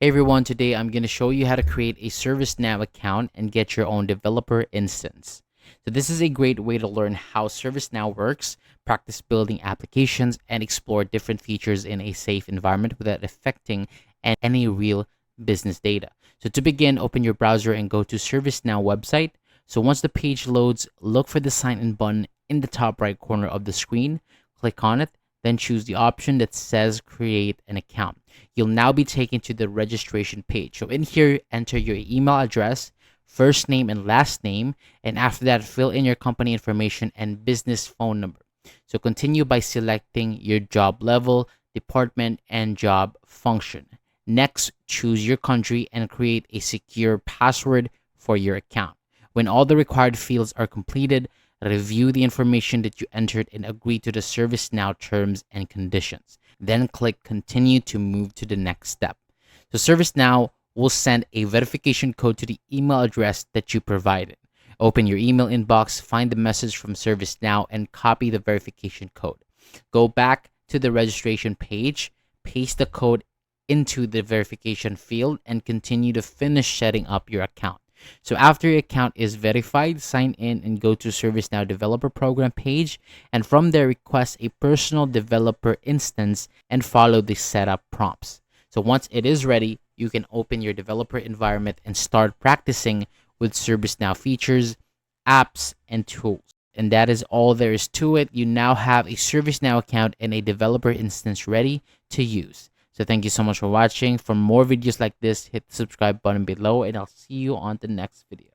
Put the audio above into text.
Hey everyone, today I'm going to show you how to create a ServiceNow account and get your own developer instance. So this is a great way to learn how ServiceNow works, practice building applications, and explore different features in a safe environment without affecting any real business data. So to begin, open your browser and go to ServiceNow website. So once the page loads, look for the sign in button in the top right corner of the screen. Click on it, then choose the option that says create an account. You'll now be taken to the registration page. So in here, enter your email address, first name and last name, and after that, fill in your company information and business phone number. So continue by selecting your job level, department, and job function. Next, choose your country and create a secure password for your account. When all the required fields are completed, review the information that you entered and agree to the ServiceNow terms and conditions. Then click continue to move to the next step. So ServiceNow will send a verification code to the email address that you provided. Open your email inbox, find the message from ServiceNow, and copy the verification code. Go back to the registration page, paste the code into the verification field, and continue to finish setting up your account. So after your account is verified, sign in and go to ServiceNow Developer Program page, and from there request a personal developer instance and follow the setup prompts. So once it is ready, you can open your developer environment and start practicing with ServiceNow features, apps, and tools. And that is all there is to it. You now have a ServiceNow account and a developer instance ready to use. So thank you so much for watching. For more videos like this, hit the subscribe button below, and I'll see you on the next video.